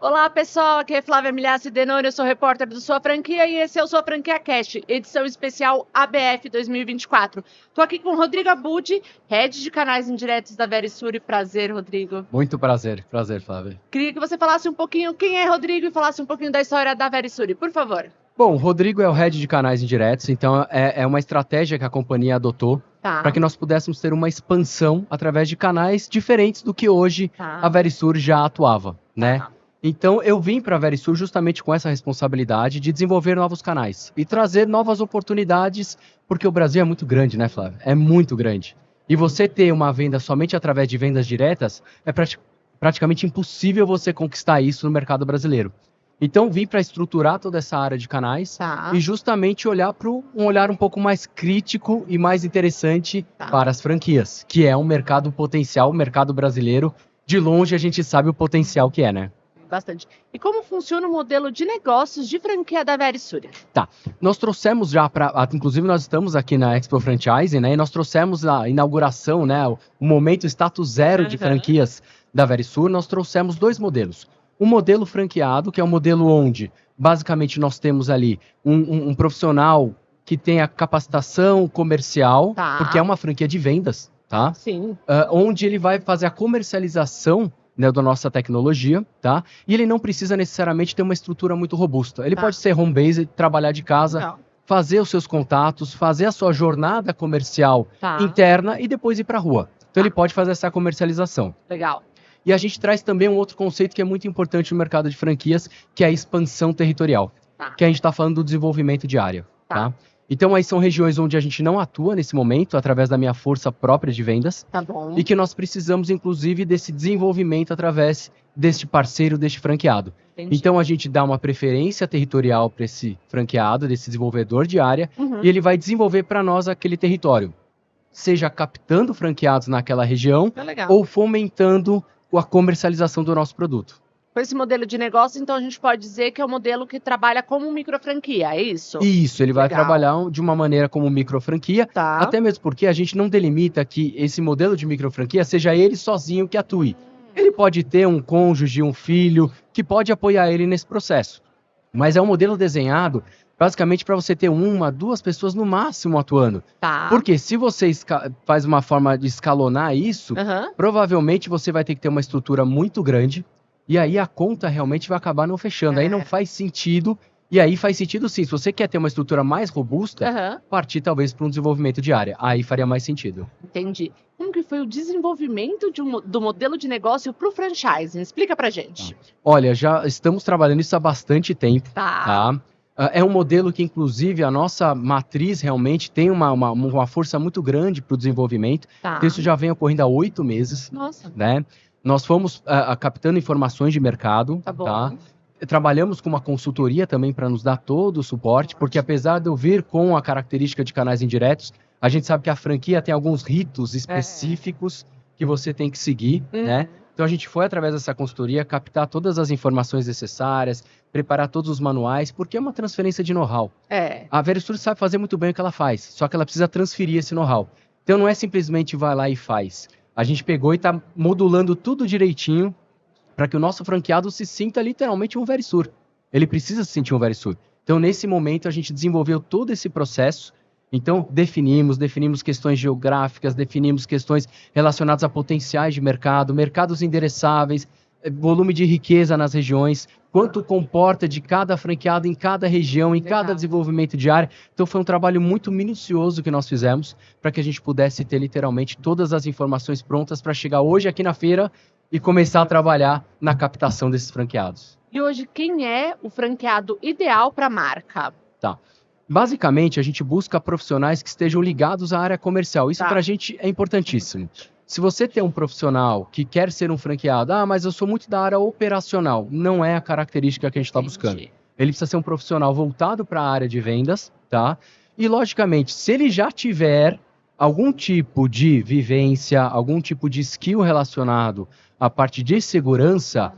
Olá, pessoal, aqui é Flávia Milhassi Denoni, eu sou repórter do Sua Franquia e esse é o Sua Franquia Cast, edição especial ABF 2024. Estou aqui com o Rodrigo Abud, head de canais indiretos da Verisure. Prazer, Rodrigo. Muito prazer, Flávia. Queria que você falasse um pouquinho quem é Rodrigo e falasse um pouquinho da história da Verisure, por favor. Bom, o Rodrigo é o head de canais indiretos, então é uma estratégia que a companhia adotou para que nós pudéssemos ter uma expansão através de canais diferentes do que hoje a Verisure já atuava, né? Então, eu vim para a Verisure justamente com essa responsabilidade de desenvolver novos canais e trazer novas oportunidades, porque o Brasil é muito grande, né, Flávia? É muito grande. E você ter uma venda somente através de vendas diretas é praticamente impossível você conquistar isso no mercado brasileiro. Então, vim para estruturar toda essa área de canais e justamente olhar para um olhar um pouco mais crítico e mais interessante para as franquias, que é um mercado potencial, o mercado brasileiro. De longe, a gente sabe o potencial que é, né? Bastante. E como funciona o modelo de negócios de franquia da Verisure? Nós trouxemos já inclusive nós estamos aqui na Expo Franchise, né? E nós trouxemos a inauguração, né? O momento status zero de franquias da Verisure. Nós trouxemos dois modelos. Um modelo franqueado, que é um modelo onde, basicamente, nós temos ali um profissional que tem a capacitação comercial, porque é uma franquia de vendas, tá? Sim. Onde ele vai fazer a comercialização, né, da nossa tecnologia, tá? E ele não precisa necessariamente ter uma estrutura muito robusta. Ele pode ser home-based, trabalhar de casa, fazer os seus contatos, fazer a sua jornada comercial interna e depois ir para a rua. Então ele pode fazer essa comercialização. Legal. E a gente traz também um outro conceito que é muito importante no mercado de franquias, que é a expansão territorial. Que a gente está falando do desenvolvimento de área, tá? Então, aí são regiões onde a gente não atua nesse momento, através da minha força própria de vendas. Tá bom. E que nós precisamos, inclusive, desse desenvolvimento através deste parceiro, deste franqueado. Entendi. Então, a gente dá uma preferência territorial para esse franqueado, desse desenvolvedor de área, e ele vai desenvolver para nós aquele território. Seja captando franqueados naquela região, ou fomentando a comercialização do nosso produto. Com esse modelo de negócio, então a gente pode dizer que é um modelo que trabalha como micro franquia, é isso? Isso, ele vai trabalhar de uma maneira como micro franquia, até mesmo porque a gente não delimita que esse modelo de micro franquia seja ele sozinho que atue. Ele pode ter um cônjuge, um filho, que pode apoiar ele nesse processo. Mas é um modelo desenhado basicamente para você ter uma, duas pessoas no máximo atuando. Porque se você faz uma forma de escalonar isso, provavelmente você vai ter que ter uma estrutura muito grande, e aí a conta realmente vai acabar não fechando. Aí não faz sentido, e aí faz sentido sim. Se você quer ter uma estrutura mais robusta, partir talvez para um desenvolvimento de área. Aí faria mais sentido. Entendi. Como que foi o desenvolvimento do modelo de negócio para o franchising? Explica pra gente. Olha, já estamos trabalhando isso há bastante tempo. É um modelo que, inclusive, a nossa matriz realmente tem uma força muito grande para o desenvolvimento. Isso já vem ocorrendo há 8 meses. Nossa. Né? Nós fomos captando informações de mercado. Trabalhamos com uma consultoria também para nos dar todo o suporte, porque apesar de eu vir com a característica de canais indiretos, a gente sabe que a franquia tem alguns ritos específicos que você tem que seguir, né? Então a gente foi através dessa consultoria captar todas as informações necessárias, preparar todos os manuais, porque é uma transferência de know-how. A Verisure sabe fazer muito bem o que ela faz, só que ela precisa transferir esse know-how. Então não é simplesmente vai lá e faz. A gente pegou e está modulando tudo direitinho para que o nosso franqueado se sinta literalmente um Verisure. Ele precisa se sentir um Verisure. Então nesse momento a gente desenvolveu todo esse processo. Então, definimos questões geográficas, definimos questões relacionadas a potenciais de mercado, mercados endereçáveis, volume de riqueza nas regiões, quanto comporta de cada franqueado em cada região, em cada desenvolvimento de área. Então, foi um trabalho muito minucioso que nós fizemos para que a gente pudesse ter literalmente todas as informações prontas para chegar hoje aqui na feira e começar a trabalhar na captação desses franqueados. E hoje, quem é o franqueado ideal para a marca? Basicamente, a gente busca profissionais que estejam ligados à área comercial. Isso para a gente é importantíssimo. Se você tem um profissional que quer ser um franqueado, mas eu sou muito da área operacional, não é a característica que a gente está buscando. Ele precisa ser um profissional voltado para a área de vendas, tá? E, logicamente, se ele já tiver algum tipo de vivência, algum tipo de skill relacionado à parte de segurança,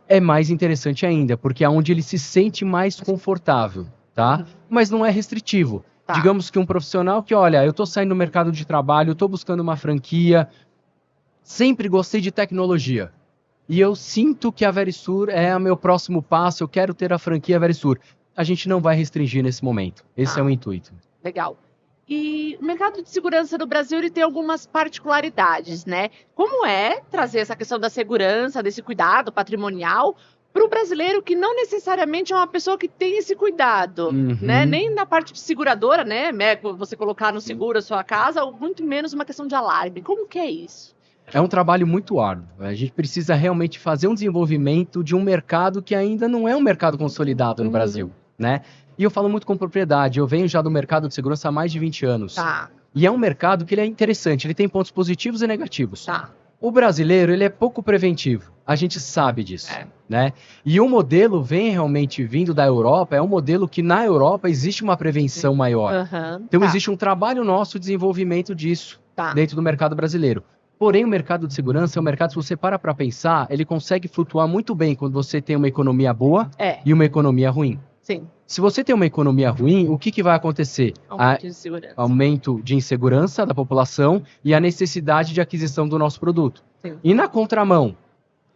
é mais interessante ainda, porque é onde ele se sente mais confortável. Mas não é restritivo. Digamos que um profissional que, olha, eu estou saindo no mercado de trabalho, estou buscando uma franquia, sempre gostei de tecnologia. e eu sinto que a Verisur é o meu próximo passo, eu quero ter a franquia Verisur. A gente não vai restringir nesse momento. Esse é o intuito. Legal. E o mercado de segurança no Brasil ele tem algumas particularidades, né? Como é trazer essa questão da segurança, desse cuidado patrimonial para o brasileiro que não necessariamente é uma pessoa que tem esse cuidado, né? Nem na parte de seguradora, né? Você colocar no seguro a sua casa, ou muito menos uma questão de alarme. Como que é isso? É um trabalho muito árduo. A gente precisa realmente fazer um desenvolvimento de um mercado que ainda não é um mercado consolidado no Brasil, né? E eu falo muito com propriedade, eu venho já do mercado de segurança há mais de 20 anos. Tá. E é um mercado que ele é interessante, ele tem pontos positivos e negativos. Tá. O brasileiro, ele é pouco preventivo, a gente sabe disso, né? E o modelo vem realmente vindo da Europa, é um modelo que na Europa existe uma prevenção maior. Então existe um trabalho nosso de desenvolvimento disso dentro do mercado brasileiro. Porém, o mercado de segurança é um mercado, se você para segurar, ele consegue flutuar muito bem quando você tem uma economia boa e uma economia ruim. Sim. Se você tem uma economia ruim, o que vai acontecer? Aumento de insegurança da população e a necessidade de aquisição do nosso produto. Sim. E na contramão,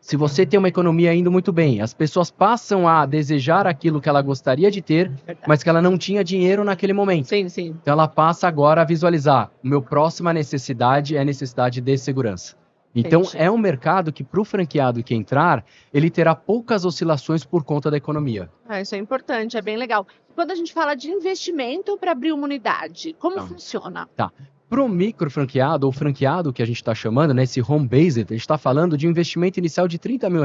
se você tem uma economia indo muito bem, as pessoas passam a desejar aquilo que ela gostaria de ter, mas que ela não tinha dinheiro naquele momento. Sim, sim. Então ela passa agora a visualizar, meu próxima necessidade é a necessidade de segurança. Então é um mercado que para o franqueado que entrar, ele terá poucas oscilações por conta da economia. Isso é importante, é bem legal. Quando a gente fala de investimento para abrir uma unidade, como funciona? Para o micro franqueado ou franqueado que a gente está chamando, né, esse home based, a gente está falando de um investimento inicial de R$30 mil.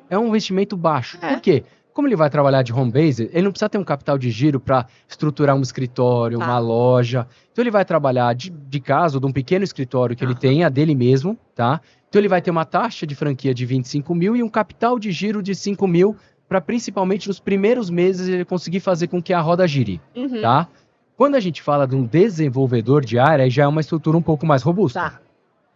É um investimento baixo. Por quê? Como ele vai trabalhar de home based, ele não precisa ter um capital de giro para estruturar um escritório, uma loja. Então ele vai trabalhar de casa, de um pequeno escritório que ele tenha, dele mesmo, tá? Então ele vai ter uma taxa de franquia de 25 mil e um capital de giro de 5 mil para principalmente nos primeiros meses ele conseguir fazer com que a roda gire, tá? Quando a gente fala de um desenvolvedor de área, aí já é uma estrutura um pouco mais robusta.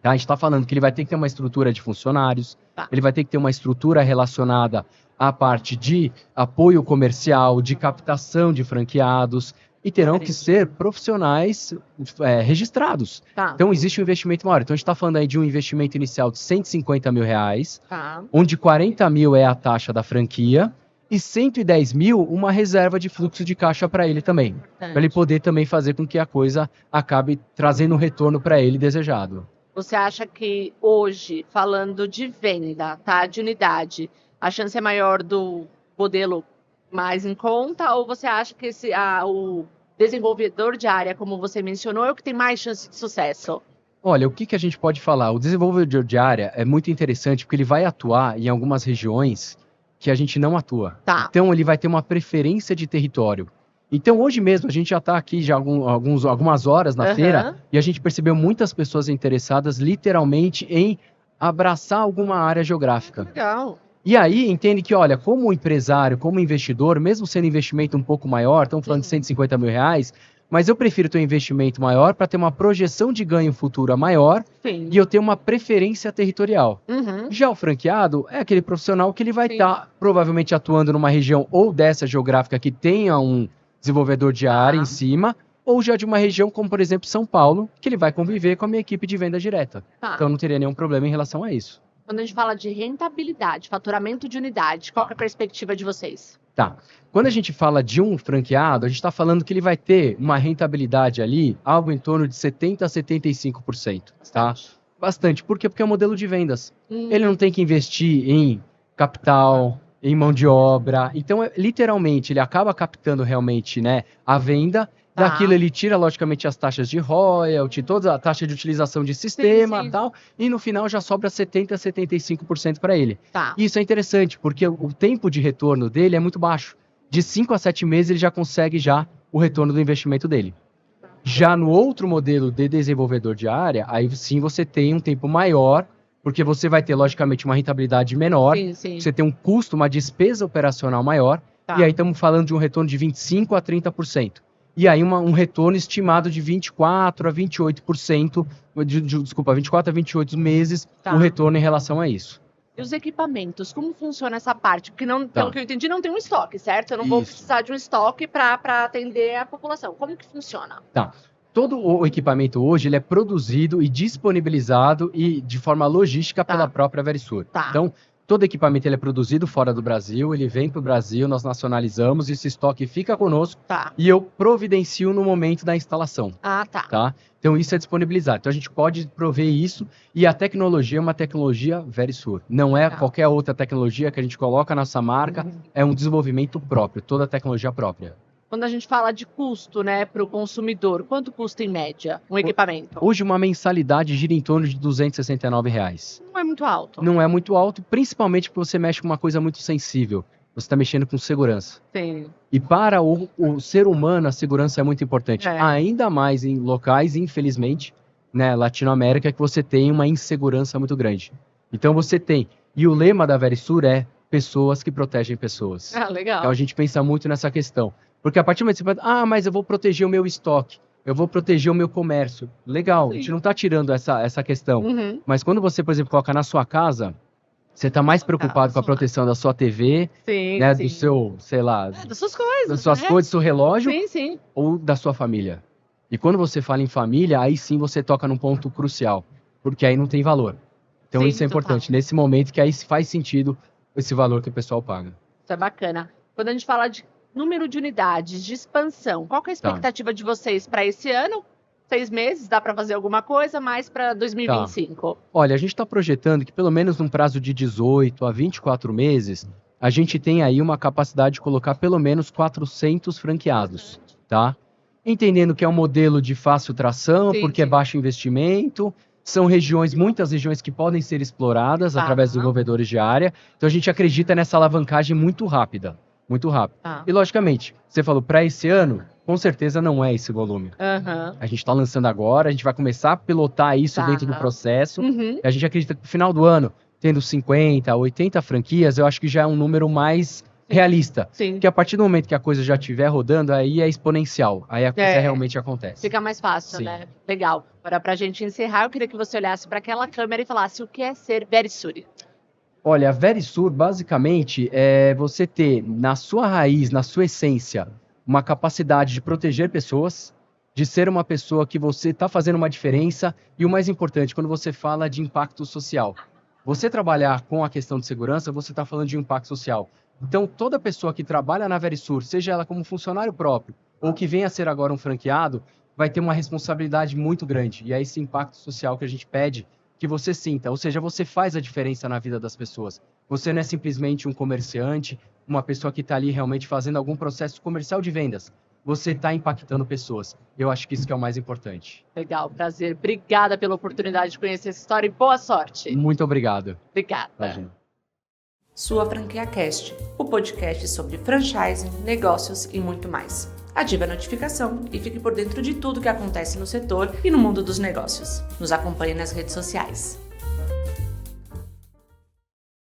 A gente está falando que ele vai ter que ter uma estrutura de funcionários, ele vai ter que ter uma estrutura relacionada à parte de apoio comercial, de captação de franqueados, e terão que ser profissionais registrados. Então existe um investimento maior. Então a gente está falando aí de um investimento inicial de R$150 mil, onde 40 mil é a taxa da franquia, e 110 mil uma reserva de fluxo de caixa para ele também. Para ele poder também fazer com que a coisa acabe trazendo um retorno para ele desejado. Você acha que hoje, falando de venda, de unidade, a chance é maior do modelo mais em conta? Ou você acha que o desenvolvedor de área, como você mencionou, é o que tem mais chance de sucesso? Olha, o que a gente pode falar? O desenvolvedor de área é muito interessante porque ele vai atuar em algumas regiões que a gente não atua. Então ele vai ter uma preferência de território. Então hoje mesmo a gente já está aqui já algumas horas na feira e a gente percebeu muitas pessoas interessadas literalmente em abraçar alguma área geográfica. Legal. E aí entende que, olha, como empresário, como investidor, mesmo sendo investimento um pouco maior, estamos falando de 150 mil reais, mas eu prefiro ter um investimento maior para ter uma projeção de ganho futura maior e eu ter uma preferência territorial. Já o franqueado é aquele profissional que ele vai estar provavelmente atuando numa região ou dessa geográfica que tenha um desenvolvedor de área em cima, ou já de uma região como, por exemplo, São Paulo, que ele vai conviver com a minha equipe de venda direta. Então não teria nenhum problema em relação a isso. Quando a gente fala de rentabilidade, faturamento de unidade, qual é a perspectiva de vocês? Quando a gente fala de um franqueado, a gente está falando que ele vai ter uma rentabilidade ali, algo em torno de 70% a 75%. Bastante. Por quê? Porque é um modelo de vendas. Ele não tem que investir em capital, em mão de obra. Então, literalmente, ele acaba captando realmente, né, a venda. Daquilo ele tira, logicamente, as taxas de royalty, toda a taxa de utilização de sistema e tal. E no final já sobra 70% a 75% para ele. E isso é interessante, porque o tempo de retorno dele é muito baixo. De 5 a 7 meses ele já consegue o retorno do investimento dele. Já no outro modelo de desenvolvedor de área, aí sim você tem um tempo maior, porque você vai ter, logicamente, uma rentabilidade menor, você tem um custo, uma despesa operacional maior, e aí estamos falando de um retorno de 25% a 30%. E aí um retorno estimado de 24% a 28%, 24 a 28 meses, o retorno em relação a isso. E os equipamentos, como funciona essa parte? Porque, pelo que eu entendi, não tem um estoque, certo? Eu não vou precisar de um estoque para atender a população. Como que funciona? todo o equipamento hoje ele é produzido e disponibilizado e de forma logística pela própria Verisur. Tá. Então, todo equipamento ele é produzido fora do Brasil, ele vem para o Brasil, nós nacionalizamos, esse estoque fica conosco e eu providencio no momento da instalação. Tá? Então, isso é disponibilizado. Então, a gente pode prover isso e a tecnologia é uma tecnologia Verisur. Não é qualquer outra tecnologia que a gente coloca na nossa marca, é um desenvolvimento próprio, toda a tecnologia própria. Quando a gente fala de custo, né, para o consumidor, quanto custa em média um equipamento? Hoje uma mensalidade gira em torno de R$ 269. Não é muito alto. Não é muito alto, principalmente porque você mexe com uma coisa muito sensível. Você está mexendo com segurança. Sim. E para o ser humano, a segurança é muito importante. Ainda mais em locais, infelizmente, né, Latinoamérica, que você tem uma insegurança muito grande. Então você tem. E o lema da Verisur é pessoas que protegem pessoas. Legal. Então a gente pensa muito nessa questão. Porque a partir do momento que você fala, mas eu vou proteger o meu estoque, eu vou proteger o meu comércio. Legal, a gente não está tirando essa questão. Mas quando você, por exemplo, coloca na sua casa, você está mais preocupado com a proteção da sua TV, né, do seu, sei lá... das suas coisas. Das suas coisas, do seu relógio, sim. Ou da sua família. E quando você fala em família, aí sim você toca num ponto crucial, porque aí não tem valor. Então isso é importante, nesse momento que aí faz sentido esse valor que o pessoal paga. Isso é bacana. Quando a gente fala de número de unidades, de expansão, qual que é a expectativa de vocês para esse ano? 6 meses, dá para fazer alguma coisa, mais para 2025? Olha, a gente está projetando que pelo menos num prazo de 18 a 24 meses, a gente tem aí uma capacidade de colocar pelo menos 400 franqueados, tá? Entendendo que é um modelo de fácil tração, porque é baixo investimento, são muitas regiões que podem ser exploradas através de desenvolvedores de área, então a gente acredita nessa alavancagem muito rápida. Muito rápido. E, logicamente, você falou, para esse ano, com certeza não é esse volume. A gente está lançando agora, a gente vai começar a pilotar isso dentro do processo. E a gente acredita que no final do ano, tendo 50, 80 franquias, eu acho que já é um número mais realista. Porque a partir do momento que a coisa já estiver rodando, aí é exponencial. Aí a coisa realmente acontece. Fica mais fácil, né? Legal. Agora, para a gente encerrar, eu queria que você olhasse para aquela câmera e falasse o que é ser Verisur. Olha, a Verisur, basicamente, é você ter na sua raiz, na sua essência, uma capacidade de proteger pessoas, de ser uma pessoa que você está fazendo uma diferença e o mais importante, quando você fala de impacto social. Você trabalhar com a questão de segurança, você está falando de impacto social. Então, toda pessoa que trabalha na Verisur, seja ela como funcionário próprio ou que venha a ser agora um franqueado, vai ter uma responsabilidade muito grande. E é esse impacto social que a gente pede que você sinta, ou seja, você faz a diferença na vida das pessoas. Você não é simplesmente um comerciante, uma pessoa que está ali realmente fazendo algum processo comercial de vendas. Você está impactando pessoas. Eu acho que isso que é o mais importante. Legal, prazer. Obrigada pela oportunidade de conhecer essa história e boa sorte. Muito obrigado. Obrigada. Imagina. Sua Franquia Cast, o podcast sobre franchising, negócios e muito mais. Ative a notificação e fique por dentro de tudo que acontece no setor e no mundo dos negócios. Nos acompanhe nas redes sociais.